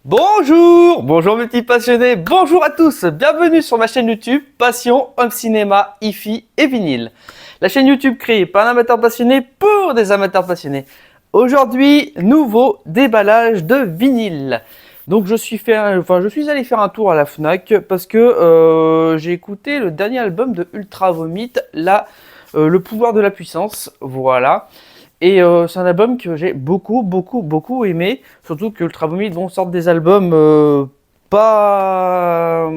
Bonjour mes petits passionnés, bonjour à tous, bienvenue sur ma chaîne YouTube Passion Home Cinéma, Hi-Fi et Vinyle. La chaîne YouTube créée par un amateur passionné pour des amateurs passionnés. Aujourd'hui, nouveau déballage de vinyle. Donc je suis allé faire un tour à la Fnac parce que j'ai écouté le dernier album de Ultra Vomit, Le pouvoir de la puissance, voilà. Et c'est un album que j'ai beaucoup aimé. Surtout que Ultra Vomit vont sortir des albums pas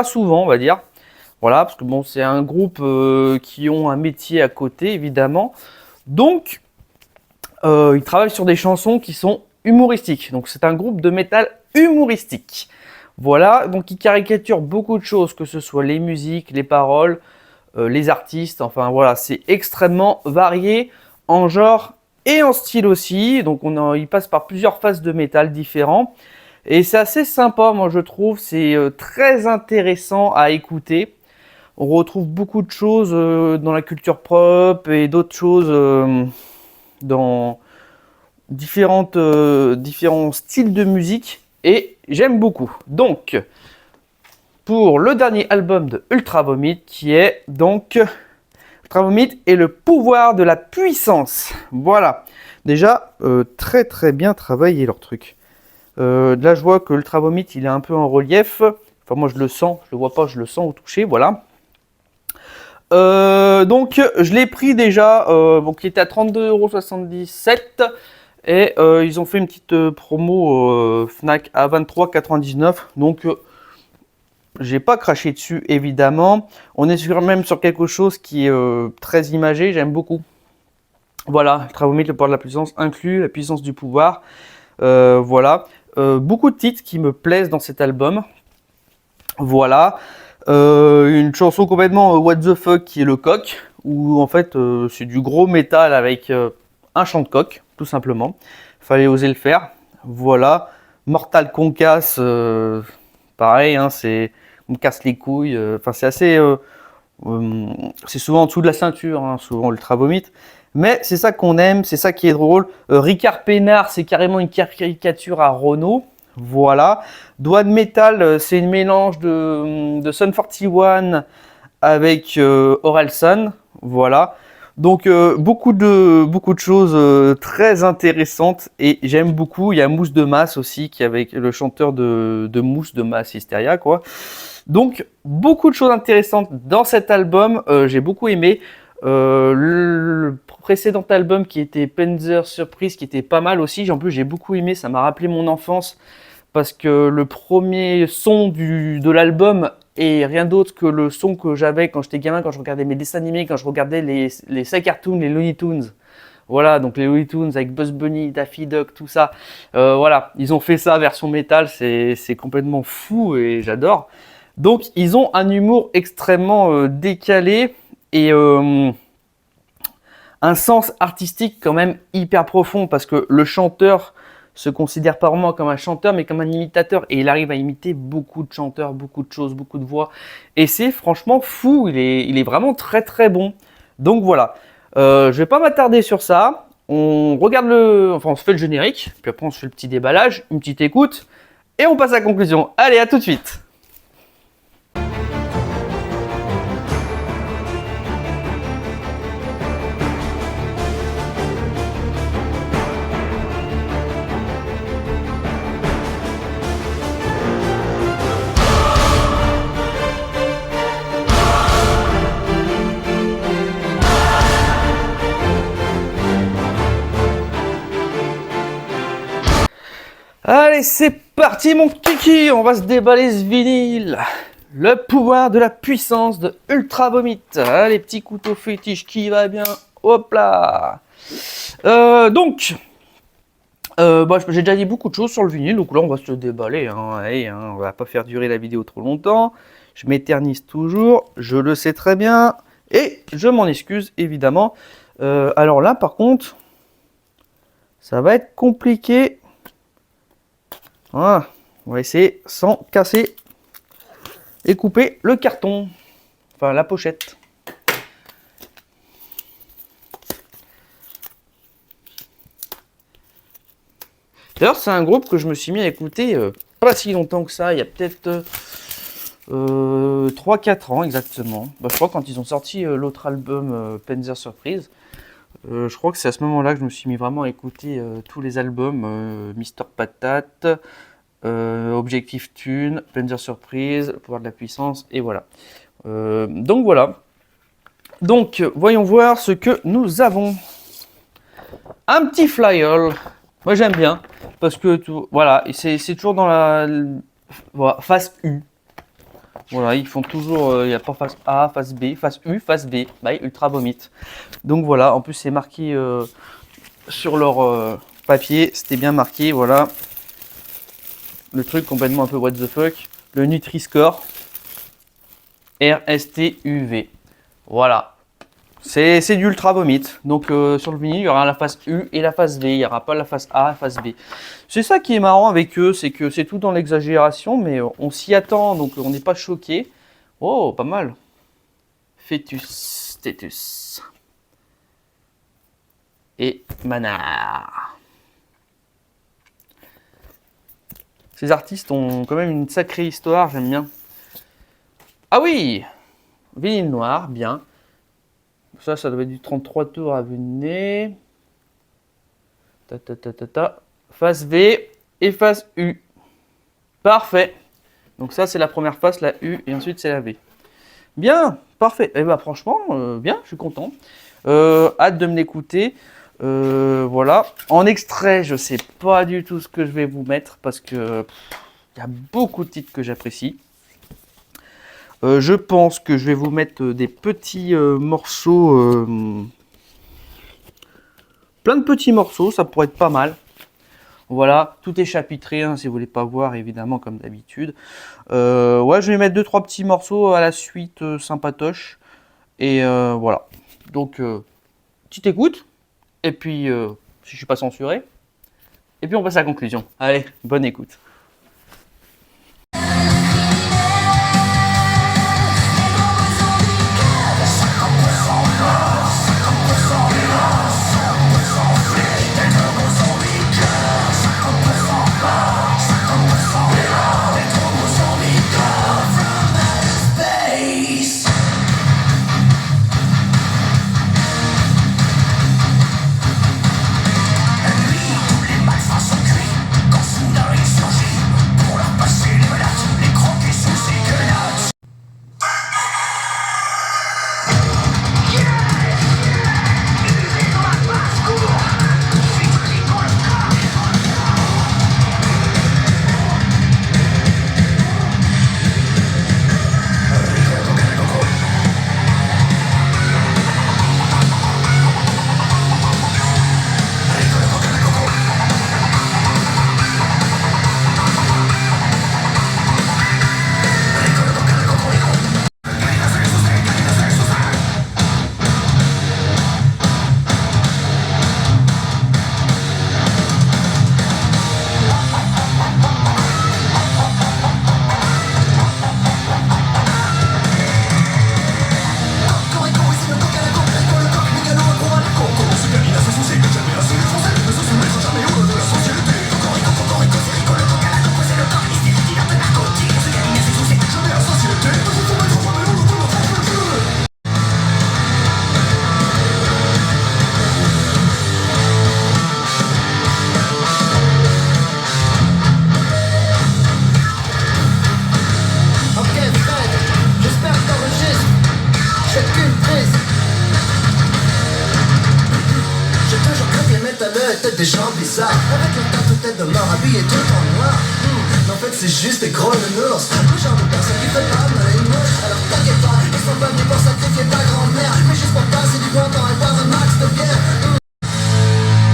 souvent, on va dire. Voilà, parce que bon, c'est un groupe qui ont un métier à côté, évidemment. Donc, ils travaillent sur des chansons qui sont humoristiques. Donc, c'est un groupe de métal humoristique. Voilà, donc ils caricaturent beaucoup de choses, que ce soit les musiques, les paroles, les artistes. Enfin, voilà, c'est extrêmement varié en genre et en style aussi. Donc il passe par plusieurs phases de métal différents. Et c'est assez sympa, moi je trouve. C'est très intéressant à écouter. On retrouve beaucoup de choses dans la culture pop et d'autres choses dans différents styles de musique. Et j'aime beaucoup. Donc, pour le dernier album de Ultra Vomit, qui est donc Ultra Vomit et le pouvoir de la puissance. Voilà. Déjà, très bien travaillé leur truc. Là, je vois que Ultra Vomit, il est un peu en relief. Enfin, moi, je le sens. Je le vois pas, je le sens au toucher. Voilà. Donc, je l'ai pris déjà. Donc, il était à 32,77 €. Et ils ont fait une petite promo Fnac à 23,99 €. Donc, j'ai pas craché dessus, évidemment. On est même sur quelque chose qui est très imagé. J'aime beaucoup. Voilà, Ultra Vomit, le pouvoir de la puissance inclut la puissance du pouvoir. Voilà. Beaucoup de titres qui me plaisent dans cet album. Voilà. Une chanson complètement what the fuck qui est le coq, où en fait c'est du gros métal avec un chant de coq, tout simplement. Fallait oser le faire. Voilà. Mortal Concasse, pareil, hein, on me casse les couilles. Enfin, c'est assez. C'est souvent en dessous de la ceinture, hein, souvent Ultra Vomit. Mais c'est ça qu'on aime, c'est ça qui est drôle. Ricard Pénard, c'est carrément une caricature à Renault. Voilà. Doigt de métal, c'est une mélange de Sun 41 avec Orelsan. Voilà. Donc beaucoup de choses très intéressantes et j'aime beaucoup. Il y a Mousse de Masse aussi qui est avec le chanteur de Mousse de Masse Hysteria, quoi. Donc beaucoup de choses intéressantes dans cet album. J'ai beaucoup aimé. Le précédent album qui était Panzer Surprise qui était pas mal aussi. En plus j'ai beaucoup aimé. Ça m'a rappelé mon enfance parce que le premier son de l'album est rien d'autre que le son que j'avais quand j'étais gamin, quand je regardais mes dessins animés, quand je regardais les cartoons, les Looney Tunes. Voilà, donc les Looney Tunes avec Bugs Bunny, Daffy Duck, tout ça. Voilà, ils ont fait ça version métal, c'est complètement fou et j'adore. Donc ils ont un humour extrêmement décalé et un sens artistique quand même hyper profond parce que le chanteur se considère pas vraiment comme un chanteur mais comme un imitateur et il arrive à imiter beaucoup de chanteurs, beaucoup de choses, beaucoup de voix et c'est franchement fou, il est vraiment très bon. Donc voilà, je vais pas m'attarder sur ça, on regarde on se fait le générique, puis après on se fait le petit déballage, une petite écoute et on passe à la conclusion. Allez, à tout de suite. Allez, c'est parti mon kiki, on va se déballer ce vinyle. Le pouvoir de la puissance de Ultra Vomit. Allez, petit couteau fétiche qui va bien. Hop là. J'ai déjà dit beaucoup de choses sur le vinyle, donc là on va se déballer. Hein. Allez, hein, on va pas faire durer la vidéo trop longtemps. Je m'éternise toujours, je le sais très bien. Et je m'en excuse évidemment. Alors là par contre, ça va être compliqué. Voilà, on va essayer sans casser et couper le carton, enfin la pochette. D'ailleurs, c'est un groupe que je me suis mis à écouter pas si longtemps que ça, il y a peut-être 3-4 ans exactement. Bah, je crois quand ils ont sorti l'autre album Panzer Surprise, je crois que c'est à ce moment-là que je me suis mis vraiment à écouter tous les albums Mister Patate, Objectif Thune, Panzer Surprise, Le Pouvoir de la Puissance, et voilà. Donc voilà. Donc voyons voir ce que nous avons. Un petit flyall. Moi j'aime bien parce que voilà, c'est toujours dans la voilà, face U. Voilà, ils font toujours, il n'y a pas face A, face B, face U, face B, by Ultra Vomit. Donc voilà, en plus c'est marqué sur leur papier, c'était bien marqué, voilà. Le truc complètement un peu what the fuck, le Nutri-Score RSTUV. Voilà. C'est du Ultra Vomit. Donc sur le vinyle, il y aura la face U et la face V. Il n'y aura pas la face A et la face B. C'est ça qui est marrant avec eux, c'est que c'est tout dans l'exagération, mais on s'y attend, donc on n'est pas choqué. Oh, pas mal. Fœtus, Tétus. Et Manar. Ces artistes ont quand même une sacrée histoire, j'aime bien. Ah oui, vinyle noir, bien. Ça doit être du 33 tours à venir. Face V et face U. Parfait. Donc ça, c'est la première face, la U, et ensuite c'est la V. Bien, parfait. Et bah franchement, bien, je suis content. Hâte de me l'écouter. Voilà. En extrait, je sais pas du tout ce que je vais vous mettre parce que il y a beaucoup de titres que j'apprécie. Je pense que je vais vous mettre des petits morceaux, plein de petits morceaux, ça pourrait être pas mal. Voilà, tout est chapitré, hein, si vous voulez pas voir, évidemment, comme d'habitude. Ouais, je vais mettre 2-3 petits morceaux à la suite, sympatoche. Et voilà. Donc, petite écoute. Et puis, si je suis pas censuré. Et puis, on passe à la conclusion. Allez, bonne écoute. Des gens bizarres avec leur tête de mort habillés tout en noir. Mais en fait c'est juste des gros nounours. Le genre de personne qui fait pas mal à une mouche. Alors t'inquiète pas, ils sont pas venus pour sacrifier ta grand-mère, mais juste pour passer du bon temps et boire un max de bière.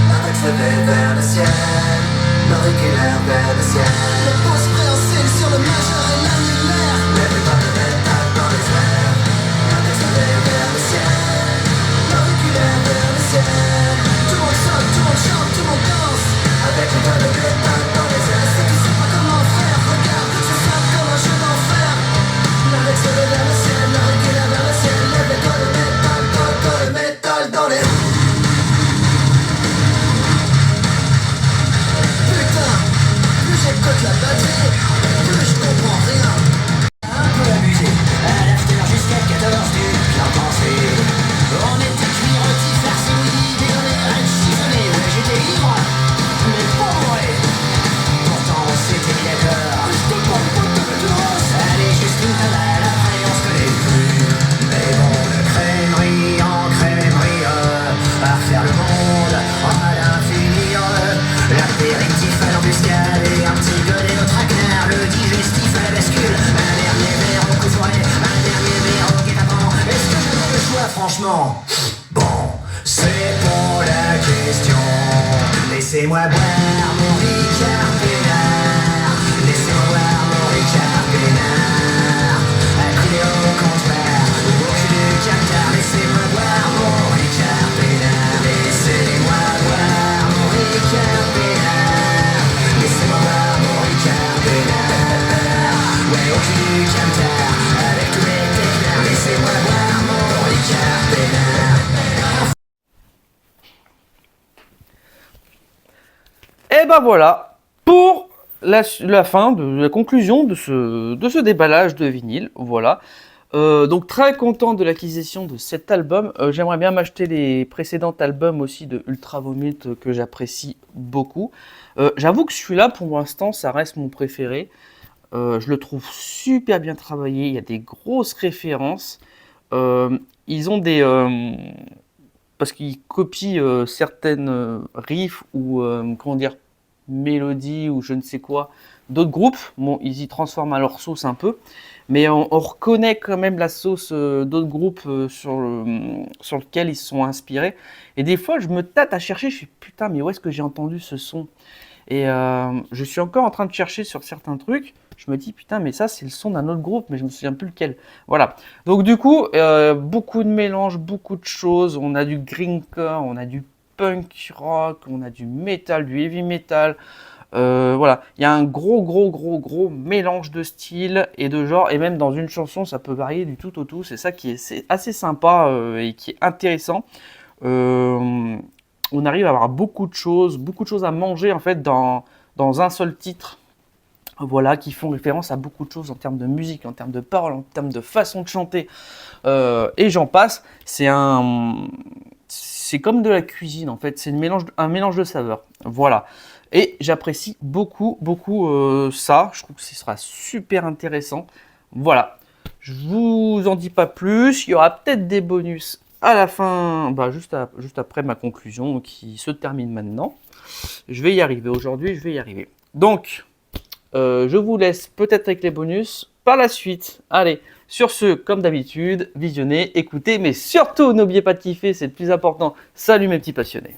Avec se lever vers le ciel, l'auriculaire vers le ciel, le pouce préhensile sur le majeur et l'annulaire. Lève pas de métal dans les airs. Avec se lever vers le ciel, l'auriculaire vers le ciel. Tout le monde saute, tout le monde chante, tout le monde danse. Avec une tonne de métal dans les airs. Si tu sais pas comment faire, regarde, c'est simple comme un jeu d'enfer. Avec se lever vers le ciel, l'auriculaire vers le ciel. Lève les tonnes de métal dans les... Putain batterie, plus je comprends rien. Un peu abusé, à l'after jusqu'à 14 du plein pensé. On était cuirotis, farcis, mouillis, délonés, chiffonnés, ouais j'étais ivre, mais pas bourré. Pourtant on s'était mis d'accord, je te parle pas de tous. Allez juste une tabale, après on se connaît plus. Mais bon, de crèmerie en crèmerie, à refaire le monde à l'infini. L'apéritif à l'embuscade et un petit godet au traquenard. Le digestif à la bascule, un dernier verre au coup fourré, un dernier verre au guet-apens. Est-ce que j'avais le choix franchement? Bon, c'est pour la question. Laissez-moi boire mon Ricard Pénard. Laissez-moi boire mon Ricard Pénard. Acculé au comptoir, au cul du camtar. Laissez-moi boire mon Ricard Pénard. Laissez-moi boire mon Ricard Pénard. Laissez-moi boire mon Ricard Pénard. Ouais, au cul du camtar, avec tous les technards. Laissez-moi boire mon Ricard Pénard. Et ben voilà, pour la fin, la conclusion de ce déballage de vinyle, voilà. Donc très content de l'acquisition de cet album. J'aimerais bien m'acheter les précédents albums aussi de Ultra Vomit que j'apprécie beaucoup. J'avoue que celui-là, pour l'instant, ça reste mon préféré. Je le trouve super bien travaillé, il y a des grosses références. Ils ont des... parce qu'ils copient certaines riffs ou comment dire, mélodies ou je ne sais quoi d'autres groupes. Bon, ils y transforment à leur sauce un peu, mais on reconnaît quand même la sauce d'autres groupes sur lequel ils se sont inspirés. Et des fois, je me tâte à chercher, je suis putain, mais où est-ce que j'ai entendu ce son? Et je suis encore en train de chercher sur certains trucs. Je me dis putain, mais ça c'est le son d'un autre groupe, mais je me souviens plus lequel. Voilà. Donc du coup, beaucoup de mélanges, beaucoup de choses. On a du grindcore, on a du punk rock, on a du metal, du heavy metal. Voilà, il y a un gros mélange de styles et de genres. Et même dans une chanson, ça peut varier du tout au tout. C'est ça qui est c'est assez sympa et qui est intéressant. On arrive à avoir beaucoup de choses à manger en fait dans un seul titre. Voilà, qui font référence à beaucoup de choses en termes de musique, en termes de paroles, en termes de façon de chanter, et j'en passe. C'est comme de la cuisine en fait, c'est un mélange de saveurs. Voilà, et j'apprécie beaucoup ça. Je trouve que ce sera super intéressant. Voilà, je vous en dis pas plus. Il y aura peut-être des bonus à la fin, juste après ma conclusion qui se termine maintenant. Je vais y arriver aujourd'hui, je vais y arriver. Donc je vous laisse peut-être avec les bonus par la suite. Allez, sur ce, comme d'habitude, visionnez, écoutez, mais surtout n'oubliez pas de kiffer, c'est le plus important. Salut mes petits passionnés.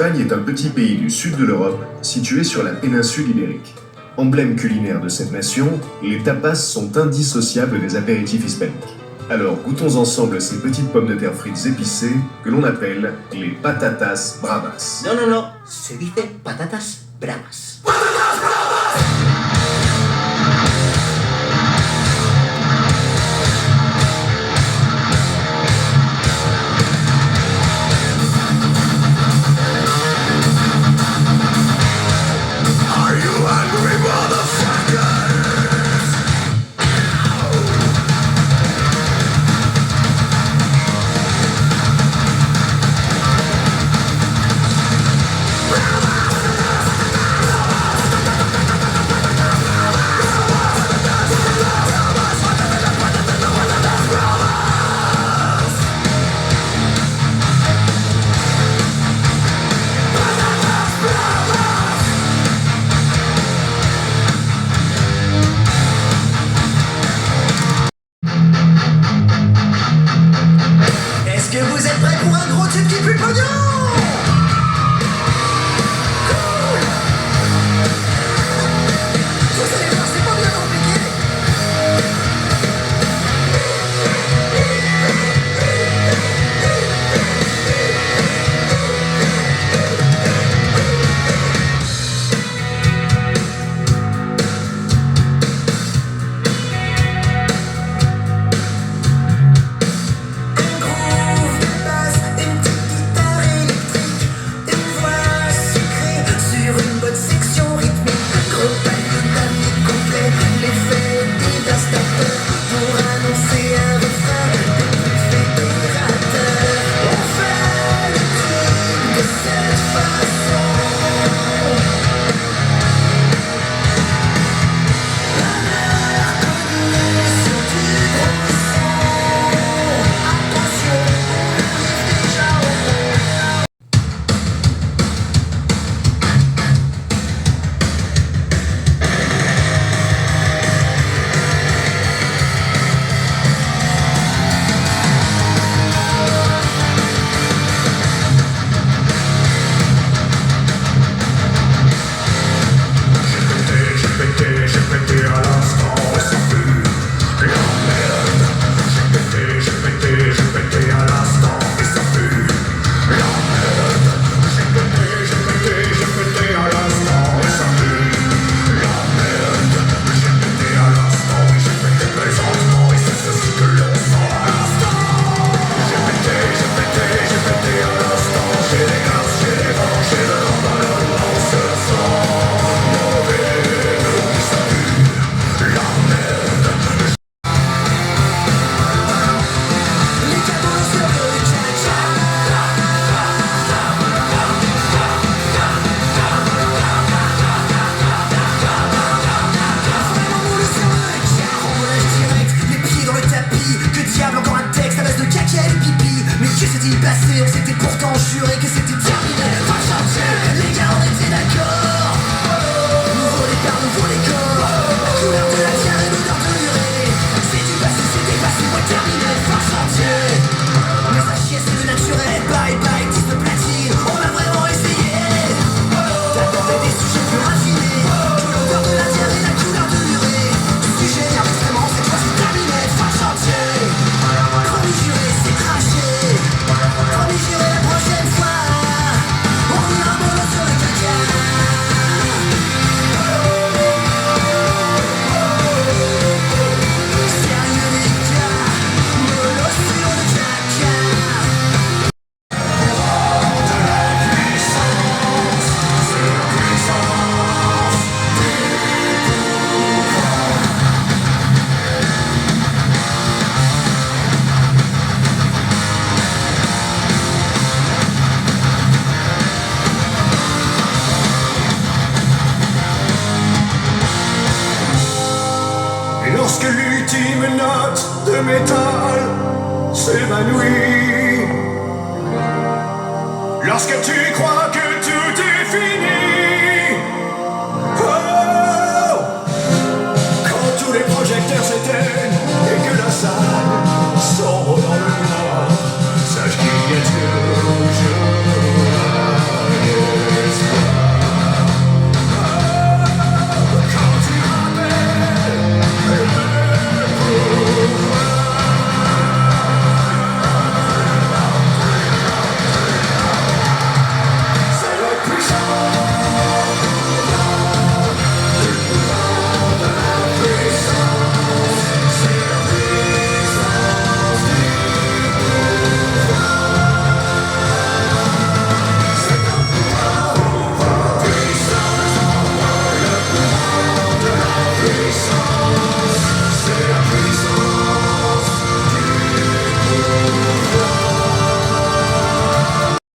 L'Espagne est un petit pays du sud de l'Europe, situé sur la péninsule ibérique. Emblème culinaire de cette nation, les tapas sont indissociables des apéritifs hispaniques. Alors goûtons ensemble ces petites pommes de terre frites épicées que l'on appelle les patatas bravas. No, no, no, se dice patatas bravas. Est-ce que vous êtes prêts pour un gros tube qui pue le pognon? Cool! Vous allez voir, c'est pas bien compliqué. On s'était pourtant juré que c'était terminé. Pas chantier, les gars on était d'accord. Nouveau départ, nouveau décor. La couleur de la terre et l'odeur de l'urée. C'est du passé, c'est dépassé, moi terminé. Pas chantier. Mais ça chier c'est le naturel. Bye bye, 10 de platine. On a vraiment essayé. D'aborder des sujets plus raffinés. Que l'odeur de la terre et la couleur de l'urée. Sujet extrêmement, cette fois c'est terminé. Pas chantier. Promis juré, c'est craché. Promis juré la prochaine fois. On ira mollo sur le caca. Sérieux les gars, mollo sur le caca. Et lorsque l'ultime note de métal s'évanouit, lorsque tu crois que